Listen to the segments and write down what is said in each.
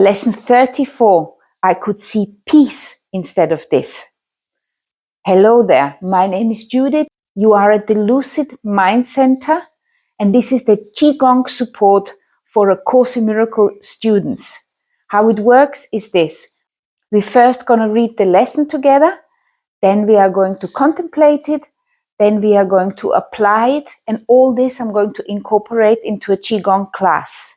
Lesson 34, I could see peace instead of this. Hello there, my name is Judith. You are at the Lucid Mind Center, and this is the Qigong support for A Course in Miracles students. How it works is this. We're first going to read the lesson together, then we are going to contemplate it, then we are going to apply it, and all this I'm going to incorporate into a Qigong class.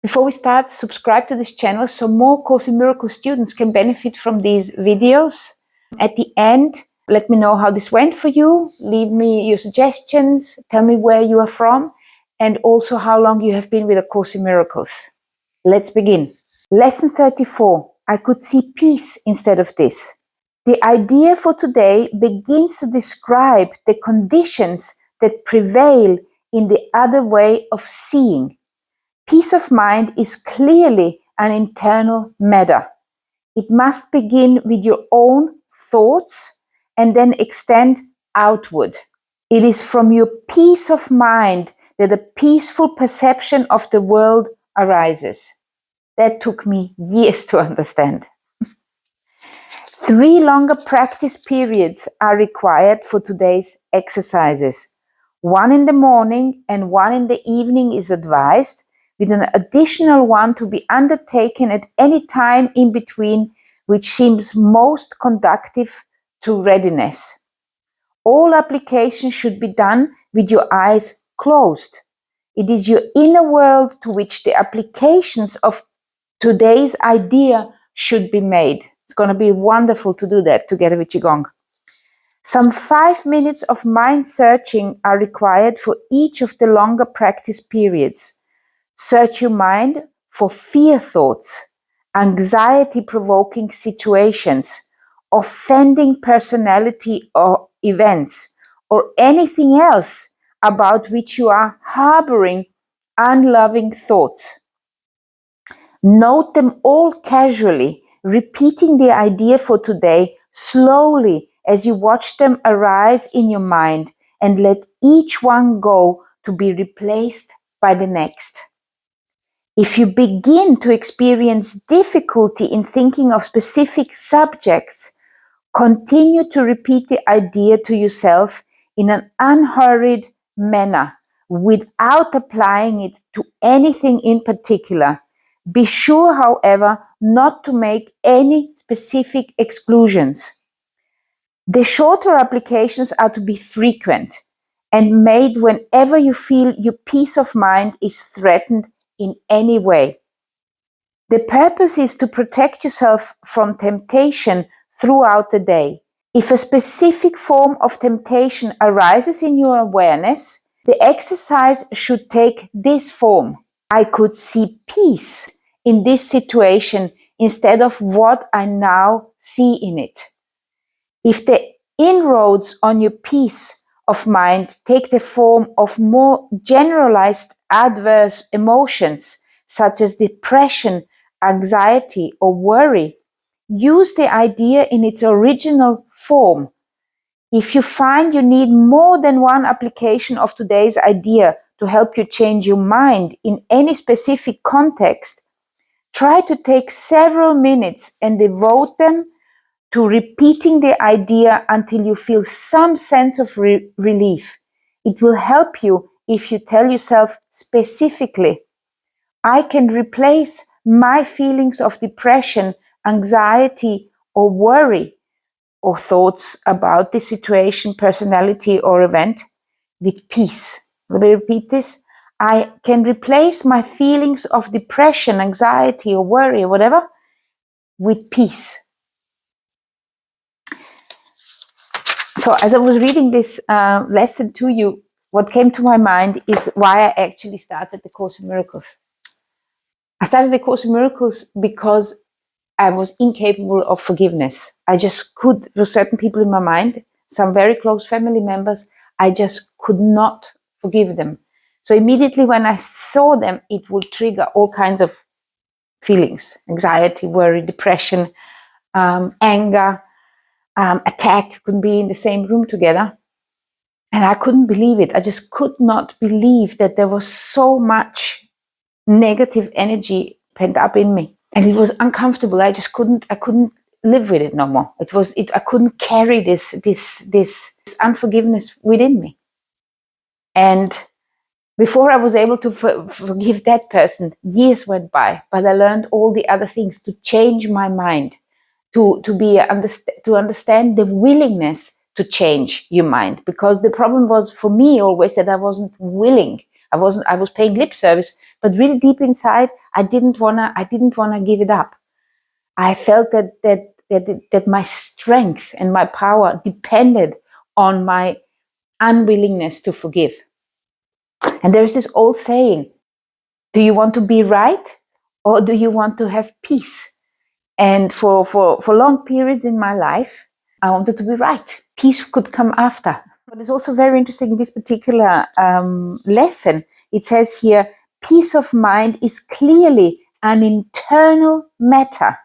Before we start, subscribe to this channel so more Course in Miracles students can benefit from these videos. At the end, let me know how this went for you. Leave me your suggestions. Tell me where you are from and also how long you have been with A Course in Miracles. Let's begin. Lesson 34. I could see peace instead of this. The idea for today begins to describe the conditions that prevail in the other way of seeing. Peace of mind is clearly an internal matter. It must begin with your own thoughts and then extend outward. It is from your peace of mind that a peaceful perception of the world arises. That took me years to understand. 3 longer practice periods are required for today's exercises. 1 in the morning and 1 in the evening is advised, with an additional one to be undertaken at any time in between, which seems most conducive to readiness. All applications should be done with your eyes closed. It is your inner world to which the applications of today's idea should be made. It's going to be wonderful to do that together with Qigong. Some 5 minutes of mind searching are required for each of the longer practice periods. Search your mind for fear thoughts, anxiety-provoking situations, offending personality or events, or anything else about which you are harboring unloving thoughts. Note them all casually, repeating the idea for today slowly as you watch them arise in your mind, and let each one go to be replaced by the next. If you begin to experience difficulty in thinking of specific subjects, continue to repeat the idea to yourself in an unhurried manner without applying it to anything in particular. Be sure, however, not to make any specific exclusions. The shorter applications are to be frequent and made whenever you feel your peace of mind is threatened in any way. The purpose is to protect yourself from temptation throughout the day. If a specific form of temptation arises in your awareness, the exercise should take this form. I could see peace in this situation instead of what I now see in it. If the inroads on your peace of mind take the form of more generalized adverse emotions, such as depression, anxiety, or worry, use the idea in its original form. If you find you need more than one application of today's idea to help you change your mind in any specific context, try to take several minutes and devote them to repeating the idea until you feel some sense of relief. It will help you if you tell yourself specifically, I can replace my feelings of depression, anxiety, or worry, or thoughts about the situation, personality, or event with peace. Let me repeat this. I can replace my feelings of depression, anxiety, or worry, or whatever, with peace. So as I was reading this lesson to you, what came to my mind is why I actually started the Course in Miracles. I started the Course in Miracles because I was incapable of forgiveness. I just could, for certain people in my mind, some very close family members, I just could not forgive them. So immediately when I saw them, it would trigger all kinds of feelings, anxiety, worry, depression, anger, attack. Couldn't be in the same room together. And I couldn't believe it. I just could not believe that there was so much negative energy pent up in me. And it was uncomfortable. I couldn't live with it no more. I couldn't carry this unforgiveness within me. And before I was able to forgive that person, years went by, but I learned all the other things to change my mind, to understand the willingness to change your mind. Because the problem was for me always that I wasn't willing. I was paying lip service, but really deep inside, I didn't wanna give it up. I felt that my strength and my power depended on my unwillingness to forgive. And there is this old saying, do you want to be right or do you want to have peace? And for long periods in my life, I wanted to be right. Peace could come after. But it's also very interesting in this particular lesson. It says here, peace of mind is clearly an internal matter.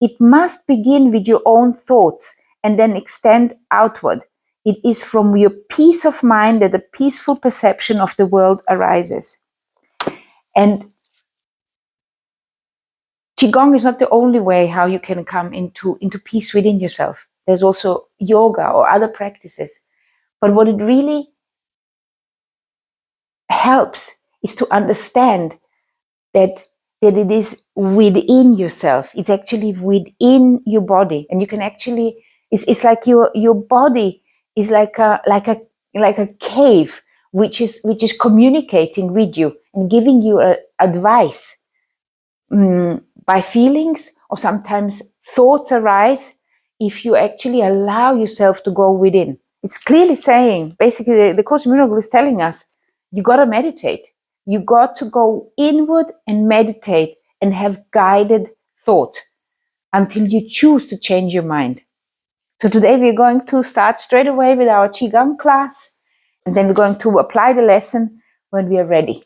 It must begin with your own thoughts and then extend outward. It is from your peace of mind that a peaceful perception of the world arises. And Qigong is not the only way how you can come into peace within yourself. There's also yoga or other practices. But what it really helps is to understand that it is within yourself. It's actually within your body. And you can actually, it's like your body is like a cave which is communicating with you and giving you advice. By feelings, or sometimes thoughts arise if you actually allow yourself to go within. It's clearly saying, basically, the Course in Miracles is telling us, you got to meditate. You got to go inward and meditate and have guided thought until you choose to change your mind. So today we're going to start straight away with our Qigong class, and then we're going to apply the lesson when we are ready.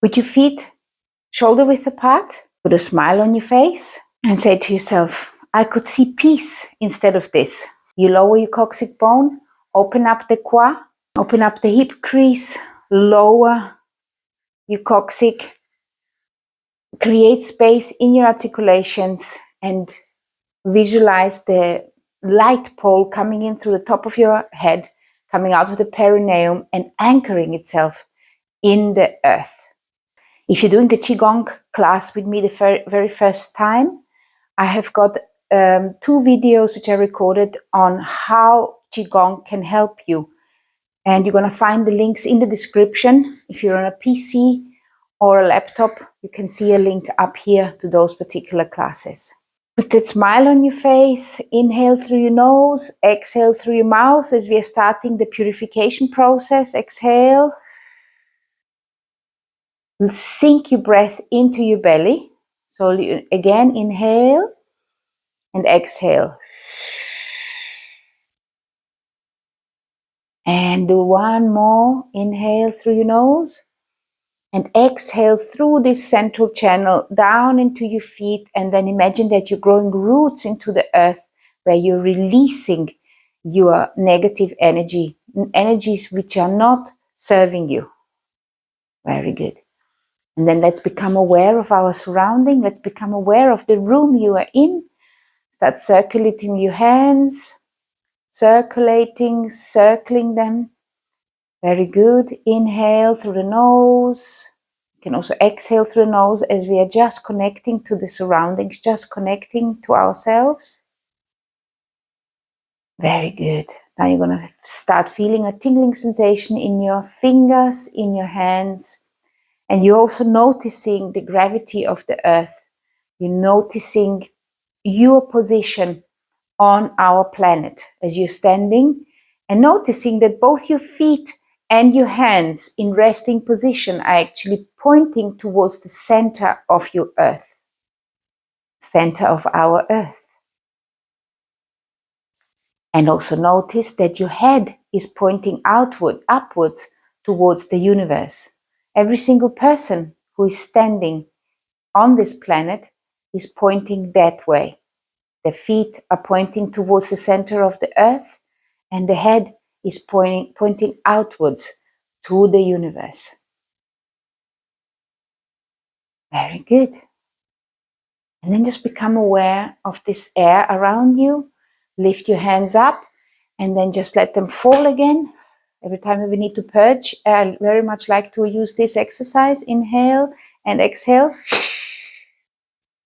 With your feet shoulder width apart, put a smile on your face and say to yourself, I could see peace instead of this. You lower your coccyx bone, open up the quad, open up the hip crease, lower your coccyx, create space in your articulations and visualize the light pole coming in through the top of your head, coming out of the perineum and anchoring itself in the earth. If you're doing the Qigong class with me the very first time, I have got 2 videos which I recorded on how Qigong can help you. And you're going to find the links in the description. If you're on a PC or a laptop, you can see a link up here to those particular classes. Put that smile on your face, inhale through your nose, exhale through your mouth as we are starting the purification process. Exhale. Sink your breath into your belly. So again, inhale and exhale. And do one more. Inhale through your nose and exhale through this central channel down into your feet. And then imagine that you're growing roots into the earth where you're releasing your negative energies which are not serving you. Very good. And then let's become aware of our surrounding. Let's become aware of the room you are in. Start circulating your hands, circulating, circling them. Very good. Inhale through the nose. You can also exhale through the nose as we are just connecting to the surroundings, just connecting to ourselves. Very good. Now you're going to start feeling a tingling sensation in your fingers, in your hands. And you're also noticing the gravity of the earth. You're noticing your position on our planet as you're standing and noticing that both your feet and your hands in resting position are actually pointing towards the center of your earth, center of our earth. And also notice that your head is pointing upwards towards the universe. Every single person who is standing on this planet is pointing that way. The feet are pointing towards the center of the earth, and the head is pointing outwards to the universe. Very good. And then just become aware of this air around you. Lift your hands up and then just let them fall again. Every time we need to purge, I very much like to use this exercise. Inhale and exhale.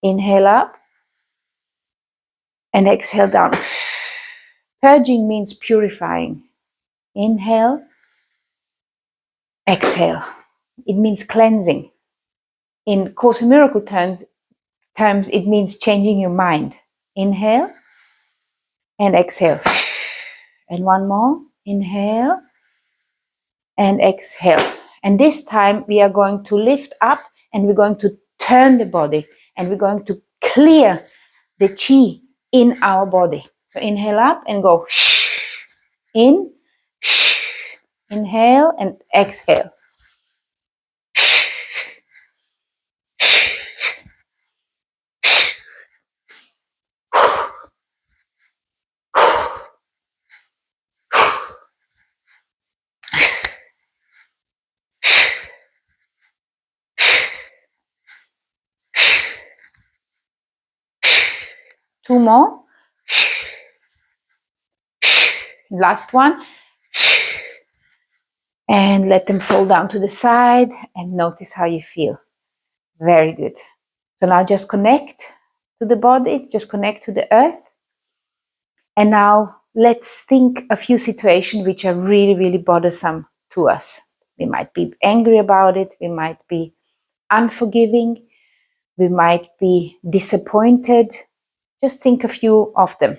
Inhale up and exhale down. Purging means purifying. Inhale, exhale. It means cleansing. In Course in Miracle terms, it means changing your mind. Inhale and exhale. And one more. Inhale and exhale. And this time we are going to lift up and we're going to turn the body and we're going to clear the chi in our body. So inhale up and go in, inhale and exhale. Two more. Last one. And let them fall down to the side and notice how you feel. Very good. So now just connect to the body, just connect to the earth. And now let's think a few situations which are really, really bothersome to us. We might be angry about it. We might be unforgiving. We might be disappointed. Just think a few of them.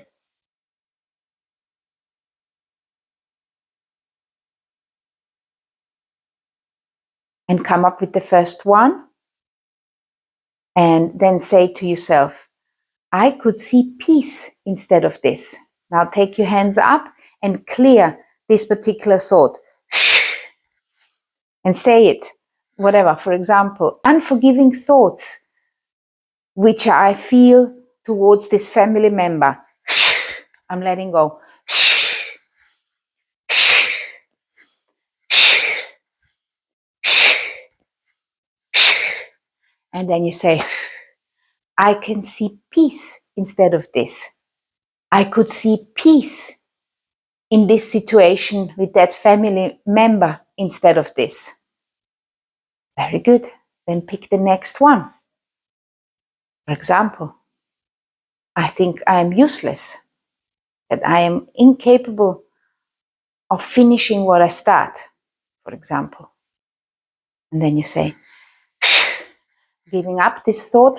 And come up with the first one. And then say to yourself, I could see peace instead of this. Now take your hands up and clear this particular thought. And say it, whatever. For example, unforgiving thoughts which I feel towards this family member. I'm letting go. And then you say, I can see peace instead of this. I could see peace in this situation with that family member instead of this. Very good. Then pick the next one. For example, I think I am useless, that I am incapable of finishing what I start, for example. And then you say, giving up this thought,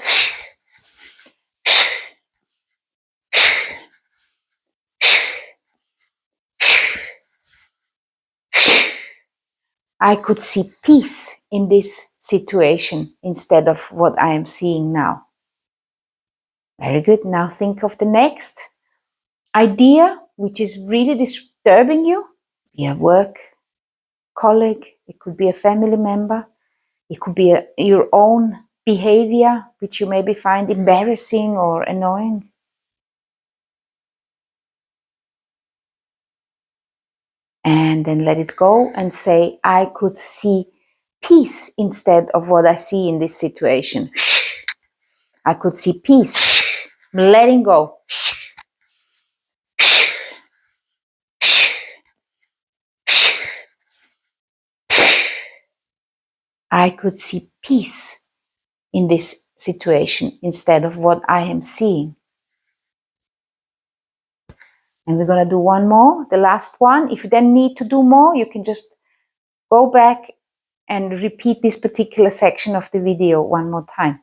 I could see peace in this situation instead of what I am seeing now. Very good. Now think of the next idea which is really disturbing you. Be a work colleague, it could be a family member, it could be your own behavior which you maybe find embarrassing or annoying. And then let it go and say, I could see peace instead of what I see in this situation. I could see peace. I'm letting go. I could see peace in this situation instead of what I am seeing. And we're going to do one more, the last one. If you then need to do more, you can just go back and repeat this particular section of the video one more time.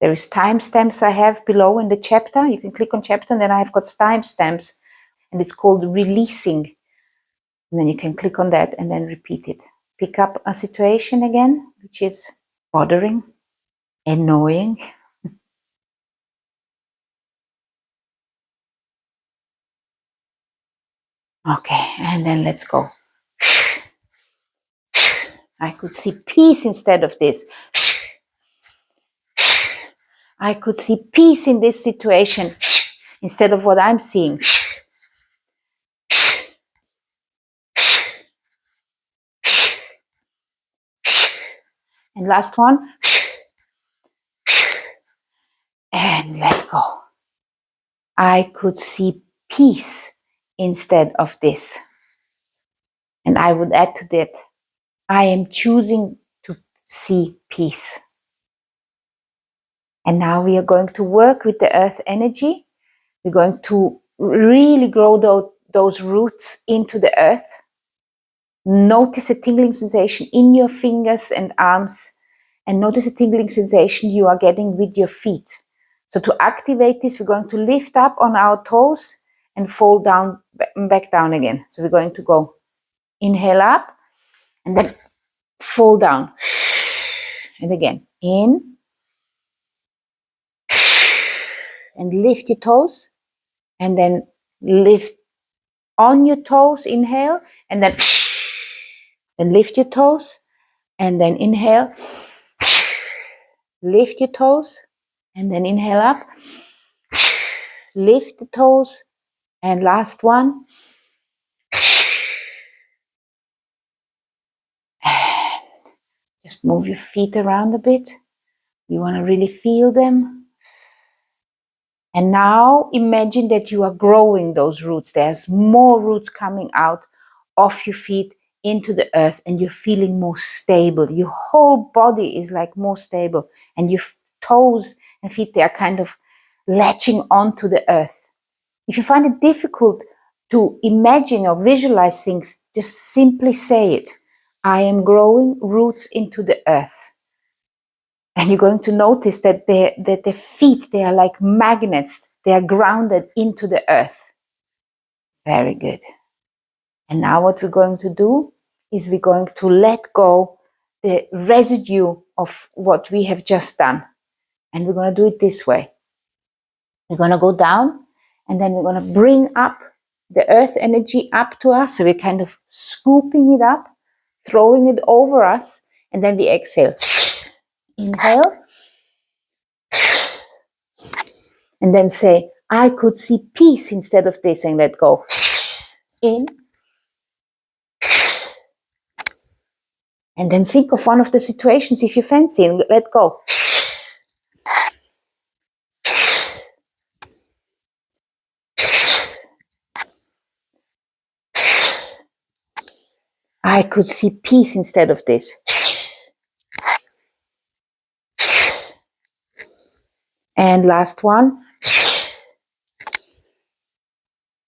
There is timestamps I have below in the chapter. You can click on chapter and then I've got timestamps and it's called releasing. And then you can click on that and then repeat it. Pick up a situation again, which is bothering, annoying. Okay, and then let's go. I could see peace instead of this. I could see peace in this situation instead of what I'm seeing. And last one. and let go. I could see peace instead of this. And I would add to that, I am choosing to see peace. And now we are going to work with the earth energy. We're going to really grow those roots into the earth. Notice a tingling sensation in your fingers and arms, and notice a tingling sensation you are getting with your feet. So to activate this, we're going to lift up on our toes and fall down, back down again. So we're going to go inhale up and then fall down. And again, in and lift your toes, and then lift on your toes, inhale, and then lift your toes, and then inhale, lift your toes, and then inhale up, lift the toes, and last one. Just move your feet around a bit. You want to really feel them. And now imagine that you are growing those roots. There's more roots coming out of your feet into the earth, and you're feeling more stable. Your whole body is like more stable, and your toes and feet, they are kind of latching onto the earth. If you find it difficult to imagine or visualize things, just simply say it. I am growing roots into the earth. And you're going to notice that the feet, they are like magnets. They are grounded into the earth. Very good. And now what we're going to do is we're going to let go the residue of what we have just done. And we're going to do it this way. We're going to go down, and then we're going to bring up the earth energy up to us. So we're kind of scooping it up, throwing it over us, and then we exhale. Inhale. And then say, I could see peace instead of this, and let go. In. And then think of one of the situations if you fancy, and let go. I could see peace instead of this. And last one.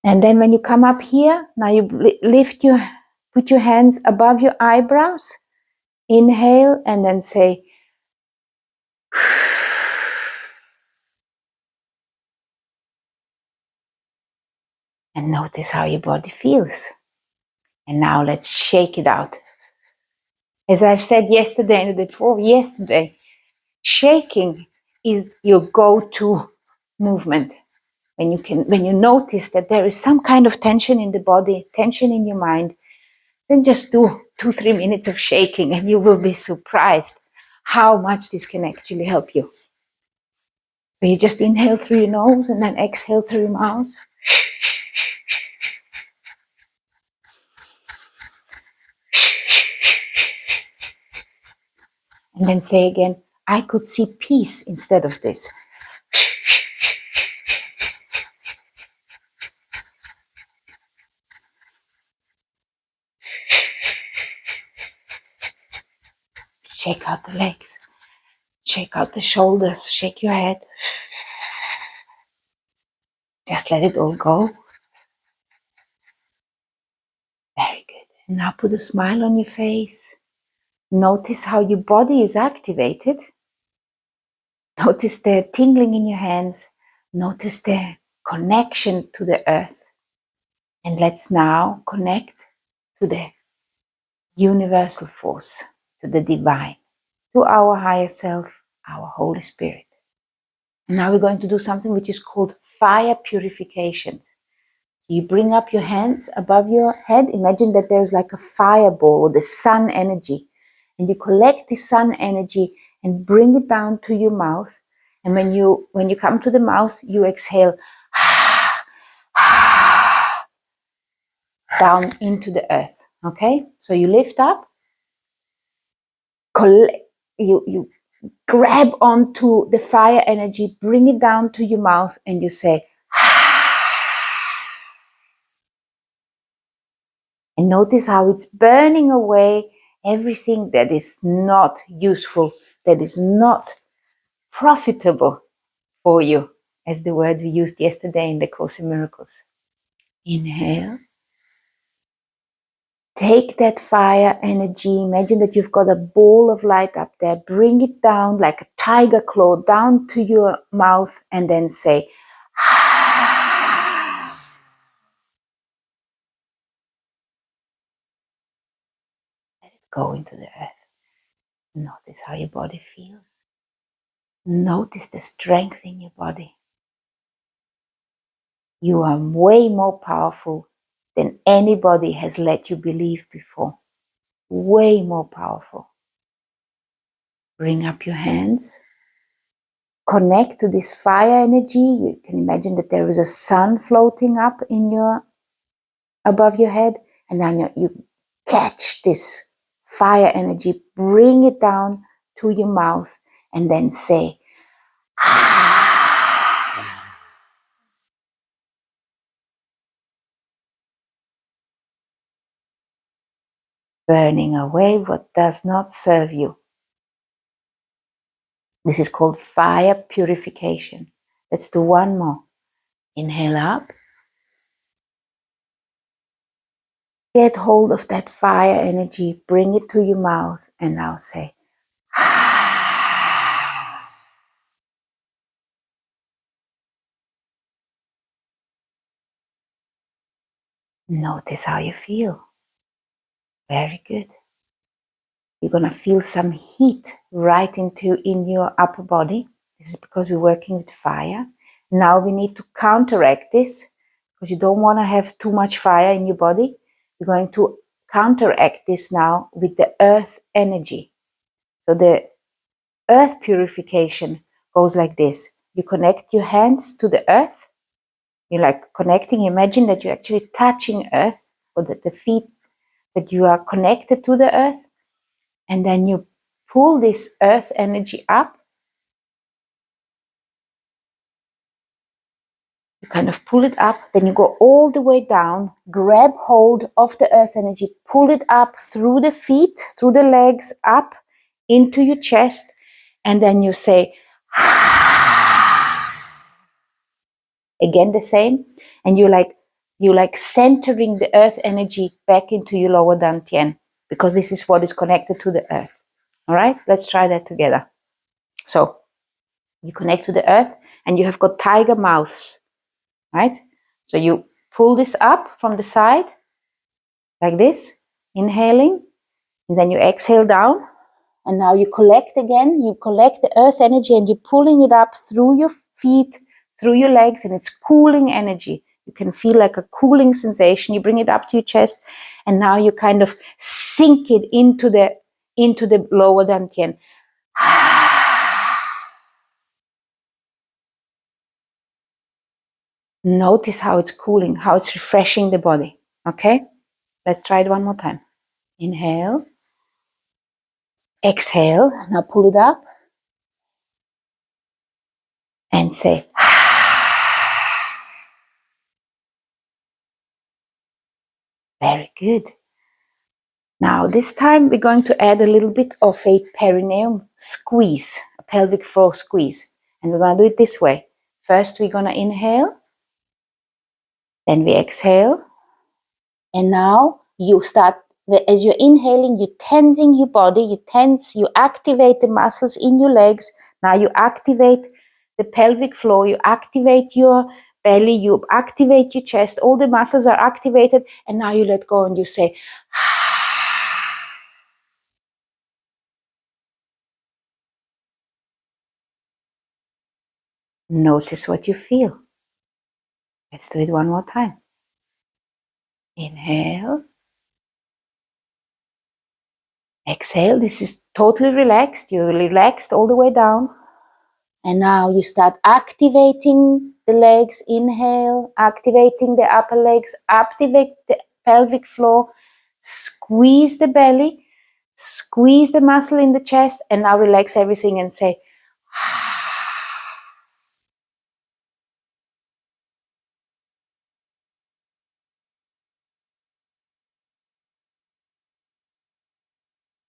And then when you come up here, now you put your hands above your eyebrows. Inhale, and then say, and notice how your body feels. And now let's shake it out. As I've said yesterday and the day before yesterday, shaking is your go-to movement. When you notice that there is some kind of tension in the body, tension in your mind, then just do 2-3 minutes of shaking, and you will be surprised how much this can actually help you. So you just inhale through your nose and then exhale through your mouth. And then say again, I could see peace instead of this. Shake out the legs. Shake out the shoulders. Shake your head. Just let it all go. Very good. And now put a smile on your face. Notice how your body is activated. Notice the tingling in your hands. Notice the connection to the earth. And let's now connect to the universal force, to the divine, to our higher self, our Holy Spirit. And now we're going to do something which is called fire purification. You bring up your hands above your head. Imagine that there's like a fireball, or the sun energy. And you collect the sun energy and bring it down to your mouth. And when you come to the mouth, you exhale down into the earth. Okay? So you lift up. You grab onto the fire energy, bring it down to your mouth, and you say, and notice how it's burning away everything that is not useful, that is not profitable for you, as the word we used yesterday in the Course in Miracles. Inhale. Take that fire energy. Imagine that you've got a ball of light up there. Bring it down like a tiger claw down to your mouth and then say, let it go into the earth. Notice how your body feels. Notice the strength in your body. You are way more powerful than anybody has let you believe before. Way more powerful. Bring up your hands. Connect to this fire energy. You can imagine that there is a sun floating up above your head, and then you catch this fire energy, bring it down to your mouth, and then say, burning away what does not serve you. This is called fire purification. Let's do one more. Inhale up. Get hold of that fire energy, bring it to your mouth, and now say, notice how you feel. Very good. You're going to feel some heat right in your upper body. This is because we're working with fire. Now we need to counteract this, because you don't want to have too much fire in your body. We're going to counteract this now with the earth energy. So the earth purification goes like this. You connect your hands to the earth. You're like connecting. Imagine that you're actually touching earth, or that the feet, that you are connected to the earth. And then you pull this earth energy up. You kind of pull it up, then you go all the way down, grab hold of the earth energy, pull it up through the feet, through the legs, up into your chest, and then you say, again the same, and you like centering the earth energy back into your lower dantian, because this is what is connected to the earth. All right, let's try that together. So you connect to the earth, and you have got tiger mouths, right? So you pull this up from the side, like this, inhaling, and then you exhale down, and now you collect again. You collect the earth energy, and you're pulling it up through your feet, through your legs, and it's cooling energy. You can feel like a cooling sensation. You bring it up to your chest, and now you kind of sink it into the lower dantian. Notice how it's cooling, how it's refreshing the body. Okay? Let's try it one more time. Inhale. Exhale. Now pull it up. And say, very good. Now this time we're going to add a little bit of a perineum squeeze, a pelvic floor squeeze. And we're going to do it this way. First we're going to inhale. Then we exhale. And now you start, as you're inhaling, you're tensing your body, you activate the muscles in your legs. Now you activate the pelvic floor, you activate your belly, you activate your chest, all the muscles are activated, and now you let go and you say, notice what you feel. Let's do it one more time. Inhale. Exhale. This is totally relaxed. You're relaxed all the way down. And now you start activating the legs. Inhale, activating the upper legs, activate the pelvic floor, squeeze the belly. Squeeze the muscle in the chest and now relax everything and say,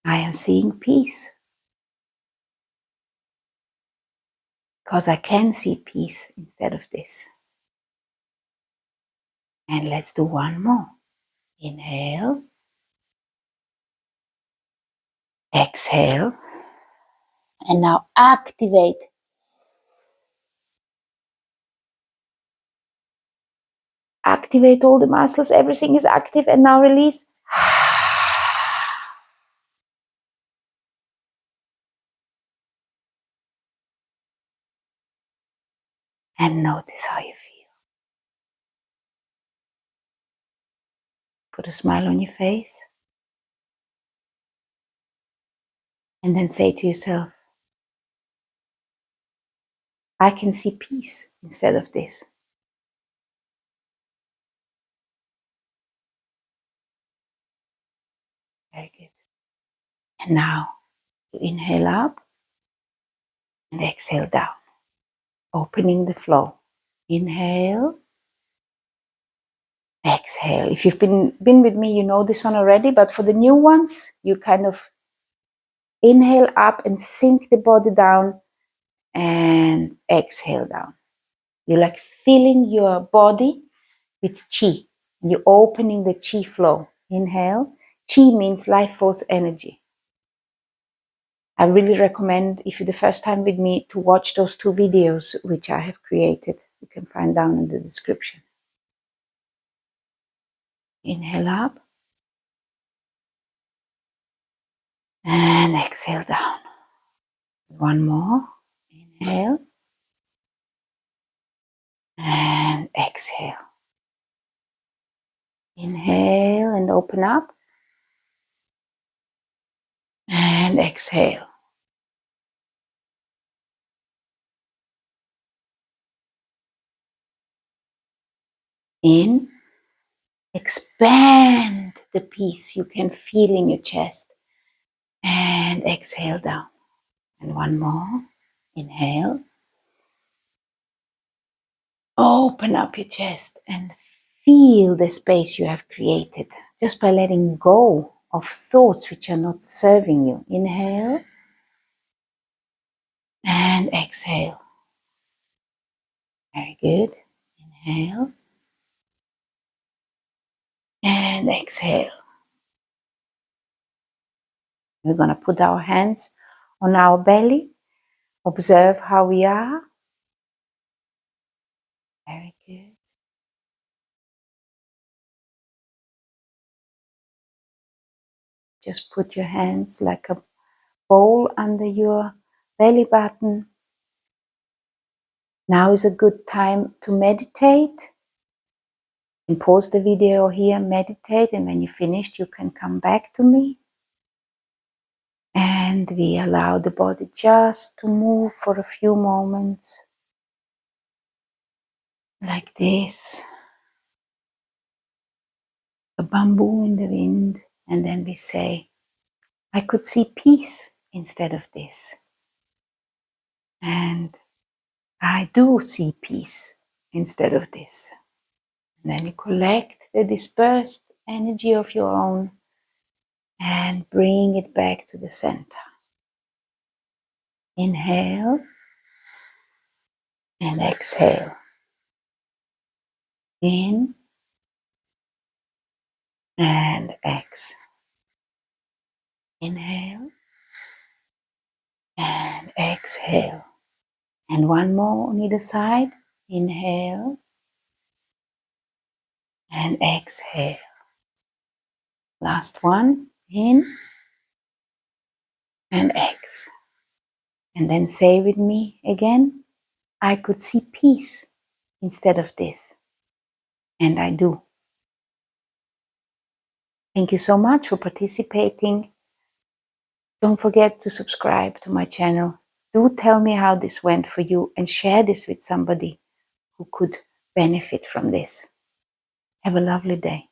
I am seeing peace. Because I can see peace instead of this. And let's do one more. Inhale. Exhale. And now activate. Activate all the muscles. Everything is active. And now release. And notice how you feel. Put a smile on your face. And then say to yourself, I can see peace instead of this. Very good. And now you inhale up and exhale down, opening the flow. Inhale, exhale. If you've been with me, you know this one already, but for the new ones, you kind of inhale up and sink the body down and exhale down. You're like filling your body with chi. You're opening the chi flow. Inhale. Chi means life force energy. I really recommend, if you're the first time with me, to watch those 2 videos which I have created. You can find down in the description. Inhale up. And exhale down. One more. Inhale. And exhale. Inhale and open up. And exhale. In. Expand the peace you can feel in your chest. And exhale down. And one more. Inhale. Open up your chest and feel the space you have created just by letting go of thoughts which are not serving you. Inhale. And exhale. Very good. Inhale. And exhale. We're going to put our hands on our belly. Observe how we are. Very good. Just put your hands like a bowl under your belly button. Now is a good time to meditate. You can pause the video here, meditate, and when you're finished, you can come back to me. And we allow the body just to move for a few moments. Like this. A bamboo in the wind. And then we say, I could see peace instead of this. And I do see peace instead of this. And then you collect the dispersed energy of your own and bring it back to the center. Inhale and exhale. In and exhale. Inhale and exhale. And one more on either side. Inhale and exhale. Last one. In and exhale. And then say with me again, I could see peace instead of this. And I do. Thank you so much for participating. Don't forget to subscribe to my channel. Do tell me how this went for you and share this with somebody who could benefit from this. Have a lovely day.